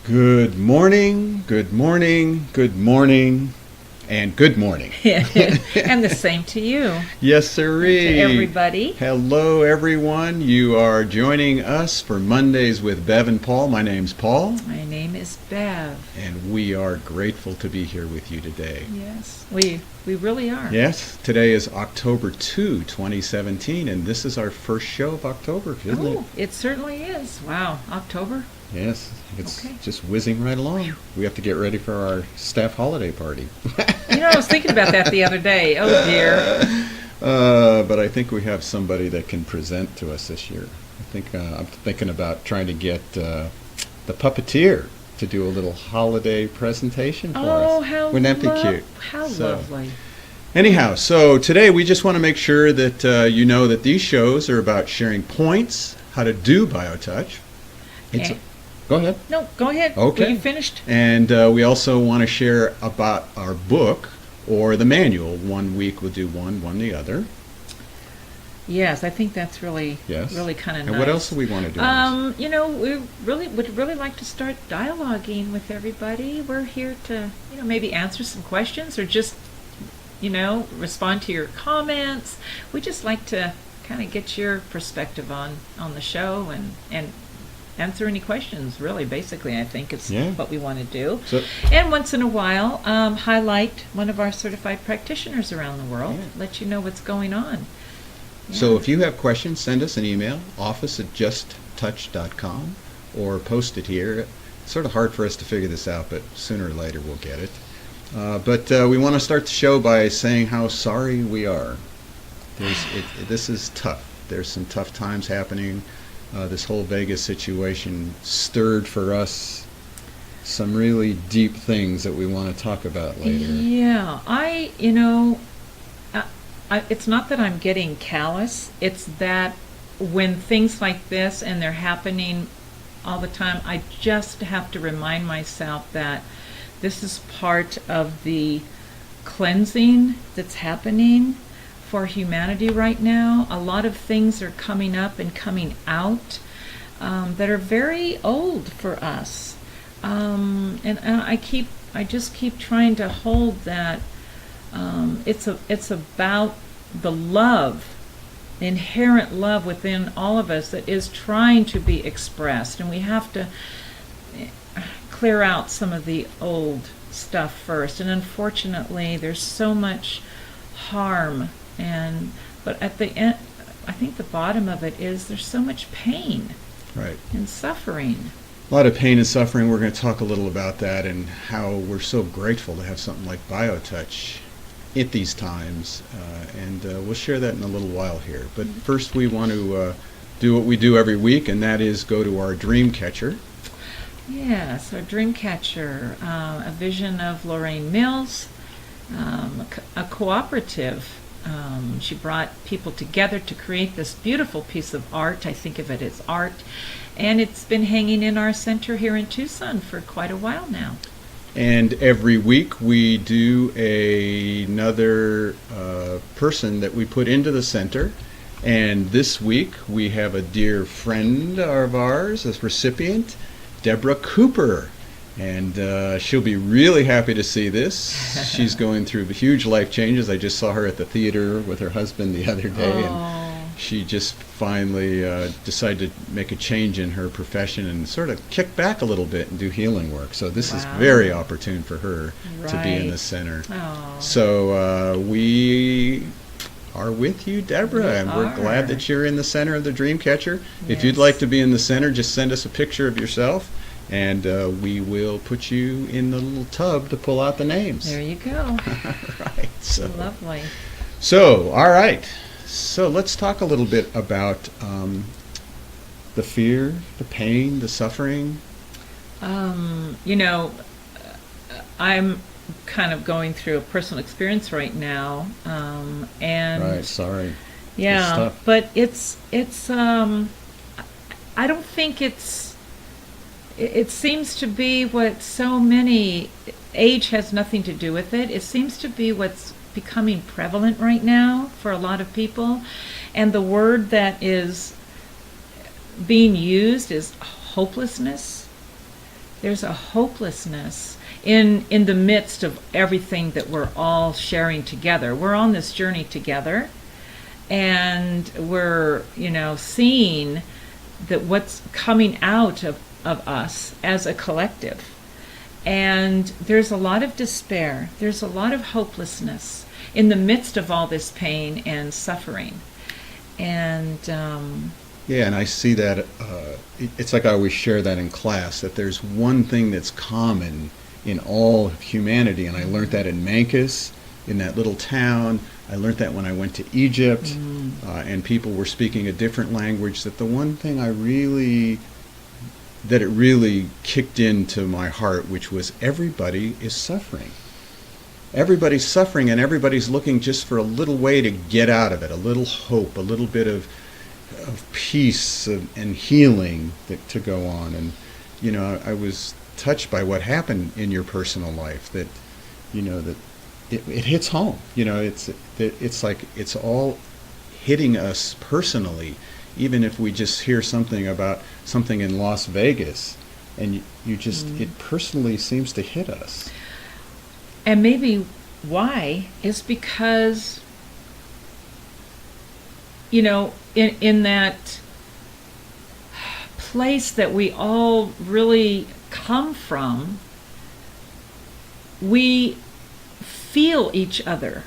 Good morning, good morning, good morning, and good morning. And the same to you. Yes, sirree. To everybody. Hello, everyone. You are joining us for Mondays with Bev and Paul. My name's Paul. My name is Bev. And we are grateful to be here with you today. Yes, we really are. Yes, today is October 2, 2017, and this is our first show of October, isn't it? Oh, it certainly is. Wow, October. Yes, it's Okay. just whizzing right along. We have to get ready for our staff holiday party. I was thinking about that the other day. Oh, dear. But I think we have somebody that can present to us this year. I'm thinking about trying to get the puppeteer to do a little holiday presentation for us. Oh, how Wouldn't that be cute? How lovely. Anyhow, so today we just want to make sure that you know that these shows are about sharing points, how to do Biotouch. Go ahead. No, go ahead. Okay. Were you finished? And we also want to share about our book or the manual. 1 week we'll do one the other. Yes, I think that's really kind of nice. And what else do we want to do? We would really like to start dialoguing with everybody. We're here to, maybe answer some questions or just, respond to your comments. We just like to kind of get your perspective on the show and answer any questions, really, basically, I think is what we want to do. And once in a while, highlight one of our certified practitioners around the world, let you know what's going on. Yeah. So if you have questions, send us an email, office@justtouch.com, or post it here. It's sort of hard for us to figure this out, but sooner or later we'll get it. But we want to start the show by saying how sorry we are. This is tough. There's some tough times happening. This whole Vegas situation stirred for us some really deep things that we want to talk about later. Yeah, it's not that I'm getting callous. It's that when things like this and they're happening all the time, I just have to remind myself that this is part of the cleansing that's happening for humanity right now. A lot of things are coming up and coming out that are very old for us, and I just keep trying to hold that. It's about the love, inherent love within all of us that is trying to be expressed, and we have to clear out some of the old stuff first. And unfortunately, there's so much harm. But at the end, I think the bottom of it is there's so much pain, right, and suffering. A lot of pain and suffering. We're going to talk a little about that and how we're so grateful to have something like Biotouch at these times, and we'll share that in a little while here. But first, we want to do what we do every week, and that is go to our DreamCatcher. Yes, our DreamCatcher, a vision of Lorraine Mills, a cooperative. She brought people together to create this beautiful piece of art. I think of it as art. And it's been hanging in our center here in Tucson for quite a while now. And every week we do another person that we put into the center. And this week we have a dear friend of ours, a recipient, Deborah Cooper. And she'll be really happy to see this. She's going through huge life changes. I just saw her at the theater with her husband the other day, and she just finally decided to make a change in her profession and sort of kick back a little bit and do healing work. So this is very opportune for her to be in the center. So we are with you, Deborah, and we're glad that you're in the center of the DreamCatcher. If you'd like to be in the center, just send us a picture of yourself. And we will put you in the little tub to pull out the names. There you go. Right. So lovely. So, all right. So let's talk a little bit about the fear, the pain, the suffering. I'm kind of going through a personal experience right now, and right. Sorry. Yeah, but it's. I don't think it's. It seems to be what so many, age has nothing to do with it. It seems to be what's becoming prevalent right now for a lot of people. And the word that is being used is hopelessness. there's a hopelessness in the midst of everything that we're all sharing together. We're on this journey together, and we're, seeing that what's coming out of us as a collective. And there's a lot of despair. There's a lot of hopelessness in the midst of all this pain and suffering. And yeah, and I see that, it's like I always share that in class, that there's one thing that's common in all of humanity, and I learned that in Mankus, in that little town. I learned that when I went to Egypt, and people were speaking a different language, that the one thing that it really kicked into my heart, which was everybody is suffering. Everybody's suffering, and everybody's looking just for a little way to get out of it, a little hope, a little bit of peace and healing to go on. And, I was touched by what happened in your personal life, that, that it hits home. It's like it's all hitting us personally, even if we just hear something about something in Las Vegas, and you just, it personally seems to hit us. And maybe why is because, in that place that we all really come from, we feel each other.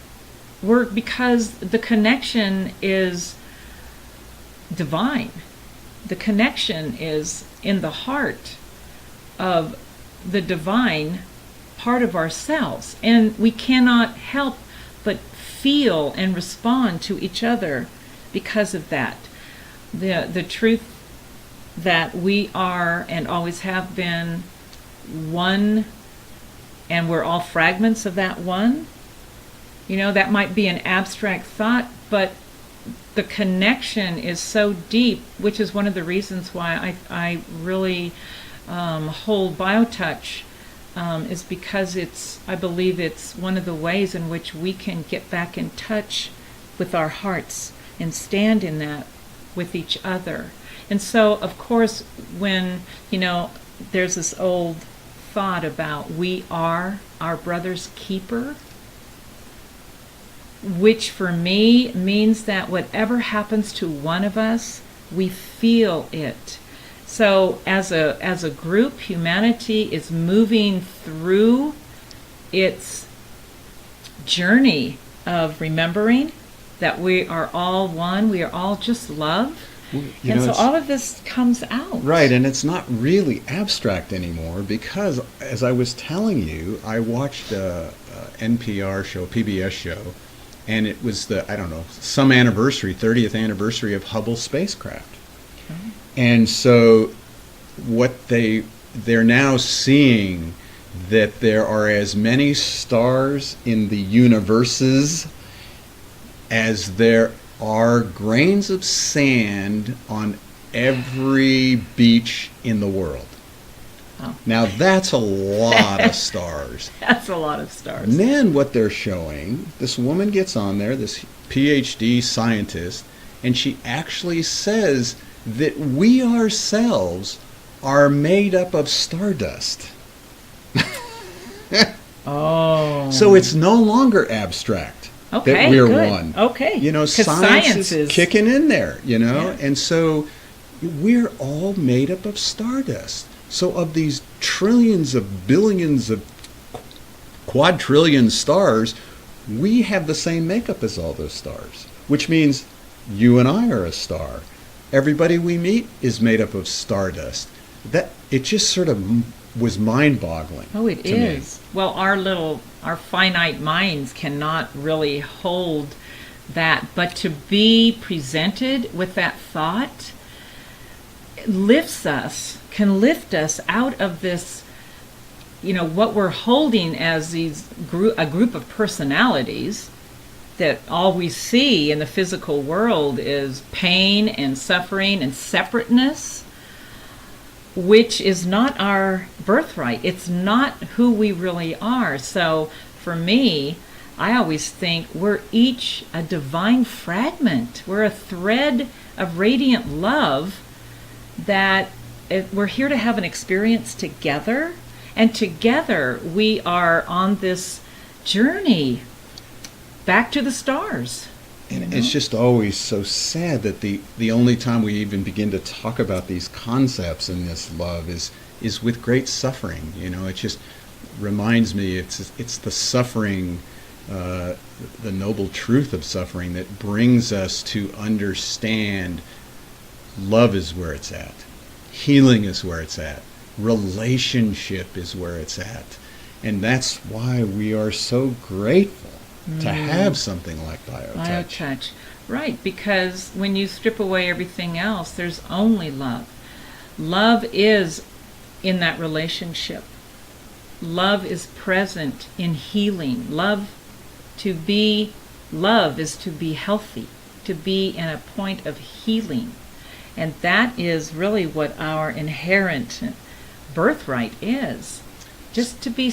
Because the connection is divine. The connection is in the heart of the divine part of ourselves, and we cannot help but feel and respond to each other because of that. The truth that we are and always have been one, and we're all fragments of that one. That might be an abstract thought, but the connection is so deep, which is one of the reasons why I really hold Biotouch, is because I believe it's one of the ways in which we can get back in touch with our hearts and stand in that with each other. And so, of course, when, there's this old thought about we are our brother's keeper, which for me means that whatever happens to one of us, we feel it. So as a group, humanity is moving through its journey of remembering that we are all one, we are all just love. And so all of this comes out. Right, and it's not really abstract anymore, because as I was telling you, I watched a NPR show, PBS show, and it was some anniversary, 30th anniversary of Hubble spacecraft. Okay. And so they're now seeing that there are as many stars in the universes as there are grains of sand on every beach in the world. Oh. Now that's a lot of stars. That's a lot of stars. And then what they're showing, this woman gets on there, this PhD scientist, and she actually says that we ourselves are made up of stardust. Oh. So it's no longer abstract. Okay, that we're good. one. Okay. Science is kicking in there, Yeah. And so we're all made up of stardust. So of these trillions of billions of quadrillion stars, we have the same makeup as all those stars, which means you and I are a star. Everybody we meet is made up of stardust. That it just sort of was mind-boggling. Oh, it is. Me. Well, our finite minds cannot really hold that, but to be presented with that thought can lift us out of this, what we're holding as a group of personalities, that all we see in the physical world is pain and suffering and separateness, which is not our birthright. It's not who we really are. So for me, I always think we're each a divine fragment. We're a thread of radiant love that we're here to have an experience together, and together we are on this journey back to the stars. And it's just always so sad that the only time we even begin to talk about these concepts and this love is with great suffering. It just reminds me it's the suffering, the noble truth of suffering that brings us to understand love is where it's at, healing is where it's at, relationship is where it's at, and that's why we are so grateful to have something like Biotouch. Biotouch, right? Because when you strip away everything else, there's only love. Love is in that relationship. Love is present in healing. Love is to be healthy, to be in a point of healing. And that is really what our inherent birthright is. Just to be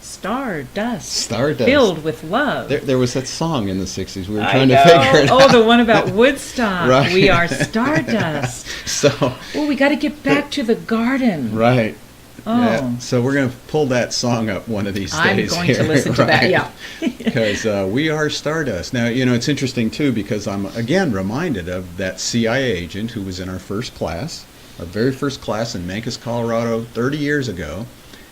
Stardust. Filled with love. There was that song in the 60s. We were trying to figure it out. Oh, the one about Woodstock. Right. We are Stardust. We got to get back to the garden. Right. Oh. Yeah. So we're going to pull that song up one of these days. I'm going to listen to that, yeah. Because we are Stardust. Now, it's interesting, too, because I'm, again, reminded of that CIA agent who was in our very first class in Mancos, Colorado, 30 years ago.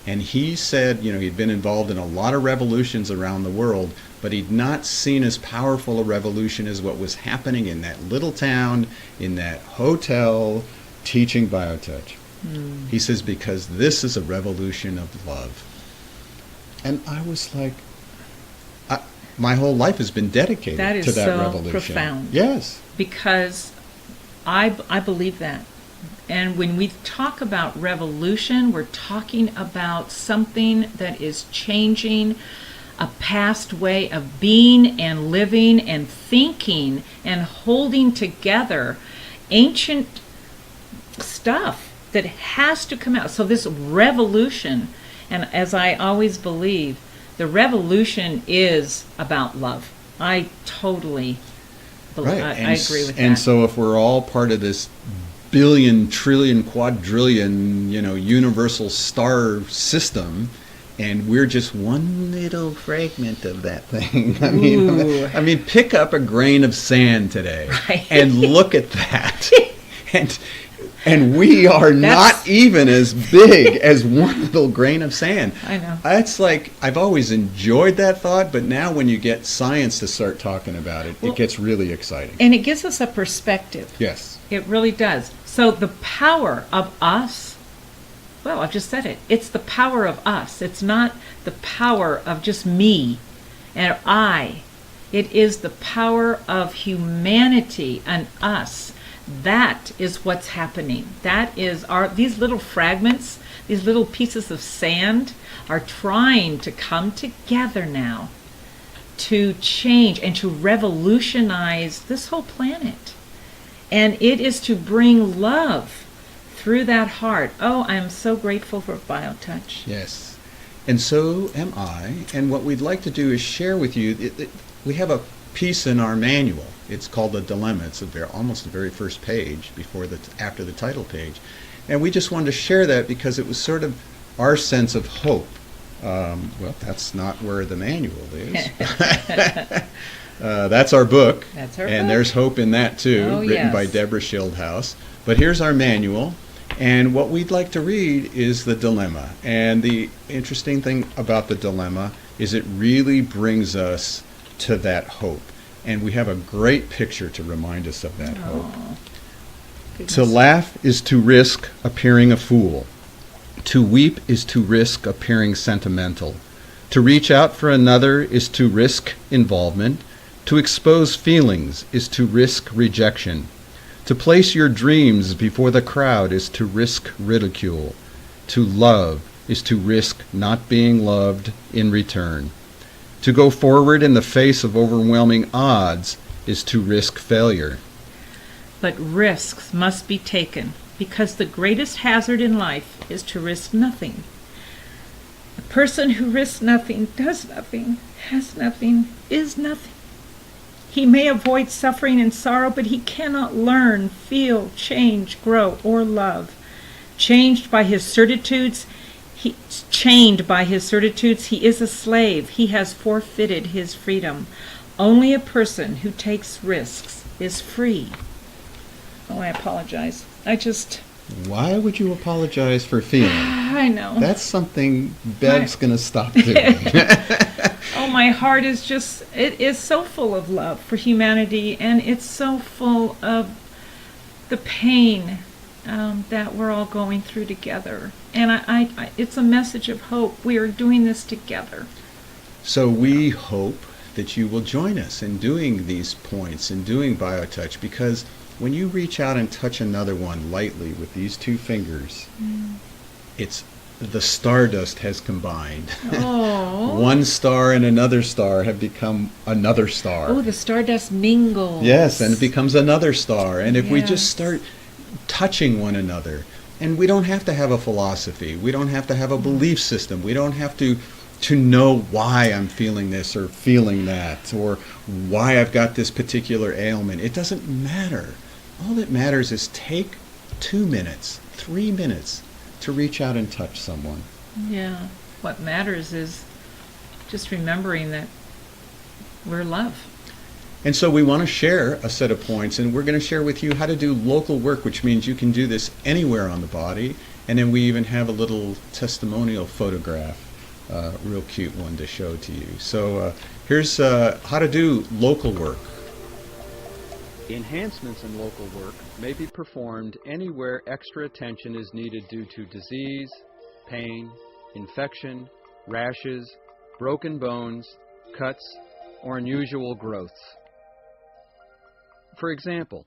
And he said, he'd been involved in a lot of revolutions around the world, but he'd not seen as powerful a revolution as what was happening in that little town, in that hotel, teaching Biotouch. He says, because this is a revolution of love. And I was like, my whole life has been dedicated to that revolution. That is so profound. Yes. Because I believe that. And when we talk about revolution, we're talking about something that is changing a past way of being and living and thinking and holding together ancient stuff that has to come out. So this revolution, and as I always believe, the revolution is about love. I totally believe, right. I agree with that. And so if we're all part of this billion, trillion, quadrillion, universal star system, and we're just one little fragment of that thing. I mean, pick up a grain of sand today, right. and look at that, and we are not even as big as one little grain of sand. I know. It's like, I've always enjoyed that thought, but now when you get science to start talking about it, it gets really exciting. And it gives us a perspective. Yes. It really does. So the power of us, well, I've just said it. It's the power of us. It's not the power of just me and I. It is the power of humanity and us. That is what's happening. That is these little fragments, these little pieces of sand are trying to come together now to change and to revolutionize this whole planet. And it is to bring love through that heart. Oh, I'm so grateful for Biotouch. Yes. And so am I. And what we'd like to do is share with you, we have a piece in our manual. It's called The Dilemma. It's almost the very first page after the title page. And we just wanted to share that because it was sort of our sense of hope. Well, that's not where the manual is. That's our book. That's our and book. There's hope in that too, written by Deborah Schildhaus. But here's our manual. And what we'd like to read is the dilemma. And the interesting thing about the dilemma is it really brings us to that hope. And we have a great picture to remind us of that hope. Goodness. To laugh is to risk appearing a fool. To weep is to risk appearing sentimental. To reach out for another is to risk involvement. To expose feelings is to risk rejection. To place your dreams before the crowd is to risk ridicule. To love is to risk not being loved in return. To go forward in the face of overwhelming odds is to risk failure. But risks must be taken, because the greatest hazard in life is to risk nothing. A person who risks nothing, does nothing, has nothing, is nothing. He may avoid suffering and sorrow, but he cannot learn, feel, change, grow, or love. Changed by his certitudes, chained by his certitudes, he is a slave. He has forfeited his freedom. Only a person who takes risks is free. Oh, I apologize. Why would you apologize for feeling? I know. That's something Bev's going to stop doing. Oh, my heart is it is so full of love for humanity, and it's so full of the pain that we're all going through together. And it's a message of hope. We are doing this together. So we hope that you will join us in doing these points and doing Biotouch, because when you reach out and touch another one lightly with these two fingers, it's the Stardust has combined. Oh. One star and another star have become another star. Oh, the Stardust mingles. Yes, and it becomes another star. And if we Yes. just start touching one another, and we don't have to have a philosophy, we don't have to have a belief system, we don't have to know why I'm feeling this or feeling that, or why I've got this particular ailment. It doesn't matter. All that matters is take 2 minutes, 3 minutes to reach out and touch someone. Yeah. What matters is just remembering that we're love. And so we want to share a set of points, and we're going to share with you how to do local work, which means you can do this anywhere on the body. And then we even have a little testimonial photograph, real cute one to show to you. So here's how to do local work. Enhancements in local work may be performed anywhere extra attention is needed due to disease, pain, infection, rashes, broken bones, cuts, or unusual growths. For example,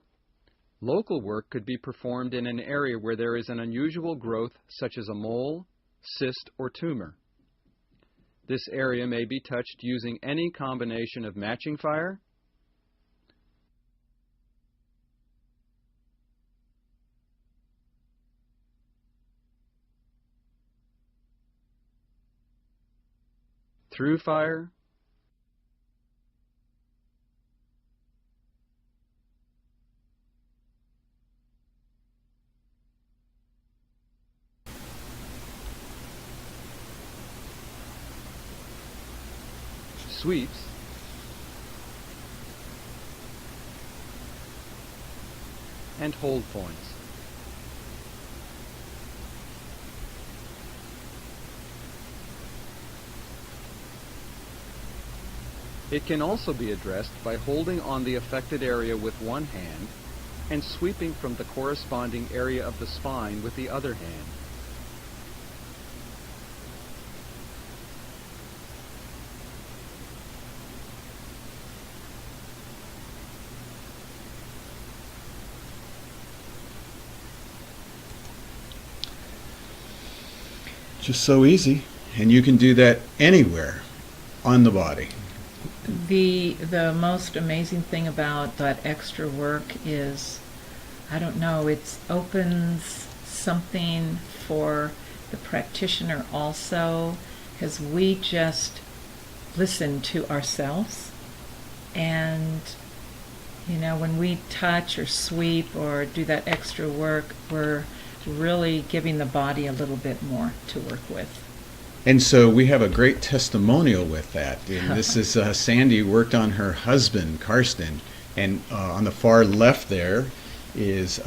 local work could be performed in an area where there is an unusual growth such as a mole, cyst, or tumor. This area may be touched using any combination of matching fire, through fire, sweeps, and hold points. It can also be addressed by holding on the affected area with one hand and sweeping from the corresponding area of the spine with the other hand. Just so easy. And you can do that anywhere on the body. The most amazing thing about that extra work is, I don't know, it opens something for the practitioner also, because we just listen to ourselves. And, you know, when we touch or sweep or do that extra work, we're really giving the body a little bit more to work with. And so we have a great testimonial with that. And this is Sandy worked on her husband, Karsten. And on the far left there is,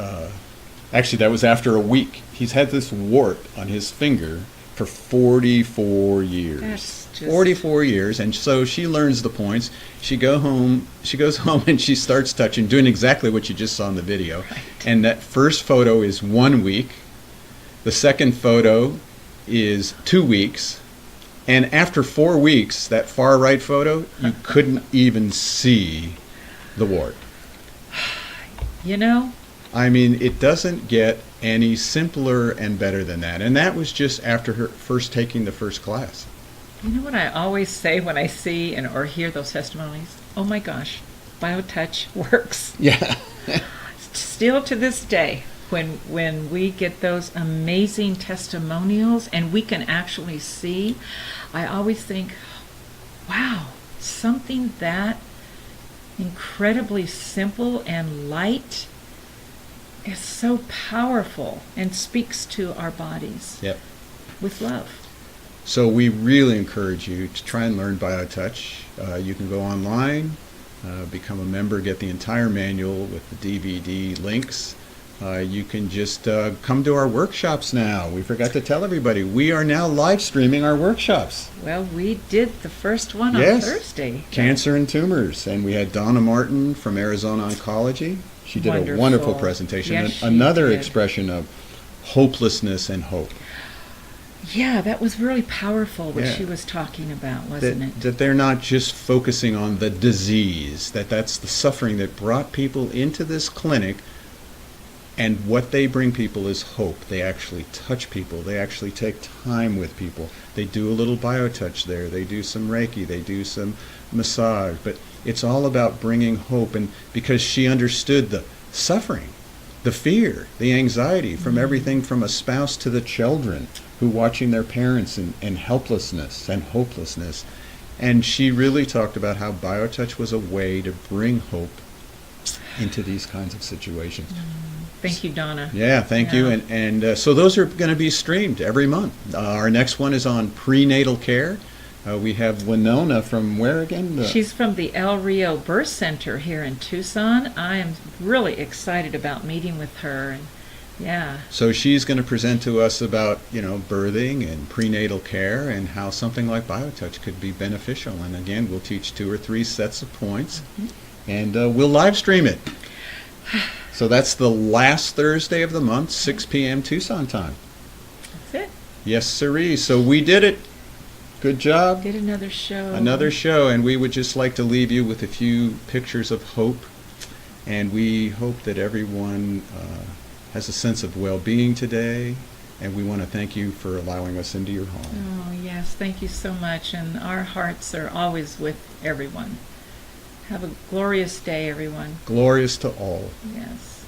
actually that was after a week. He's had this wart on his finger for 44 years. That's just... 44 years. And so she learns the points. She goes home and she starts touching, doing exactly what you just saw in the video. Right. And that first photo is 1 week. The second photo is 2 weeks, and after 4 weeks, that far right photo, you couldn't even see the wart. You know? I mean, it doesn't get any simpler and better than that, and that was just after her first taking the first class. You know what I always say when I see or hear those testimonies? Oh my gosh, Biotouch works. Yeah. Still to this day, when we get those amazing testimonials and we can actually see, I always think, wow, something that incredibly simple and light is so powerful and speaks to our bodies Yep. with love. So we really encourage you to try and learn Biotouch. You can go online, become a member, get the entire manual with the DVD links. You can just come to our workshops now. We forgot to tell everybody, we are now live streaming our workshops. Well, we did the first one on Yes. Thursday. Cancer and tumors. And we had Donna Martin from Arizona Oncology. She did a Wonderful. wonderful presentation. Yes, she Another did. expression of hopelessness and hope. Yeah, that was really powerful what Yeah. she was talking about, wasn't it? That they're not just focusing on the disease, that's the suffering that brought people into this clinic, and what they bring people is hope. They actually touch people. They actually take time with people. They do a little biotouch there. They do some Reiki. They do some massage. But it's all about bringing hope, and because she understood the suffering, the fear, the anxiety from everything from a spouse to the children who watching their parents in helplessness and hopelessness. And she really talked about how Biotouch was a way to bring hope into these kinds of situations. Thank you, Donna. Yeah, thank you. Yeah. And so those are going to be streamed every month. Our next one is on prenatal care. We have Winona from where again? She's from the El Rio Birth Center here in Tucson. I am really excited about meeting with her. And yeah, So she's going to present to us about, birthing and prenatal care and how something like Biotouch could be beneficial. And again, we'll teach 2 or 3 sets of points, and we'll live stream it. So that's the last Thursday of the month, 6 p.m. Tucson time. that's it. Yes, sirree. So we did it. Good job. Did another show. Another show, and we would just like to leave you with a few pictures of hope. And we hope that everyone has a sense of well-being today. And we want to thank you for allowing us into your home. Oh, yes. Thank you so much. And our hearts are always with everyone. Have a glorious day, everyone. Glorious to all. Yes.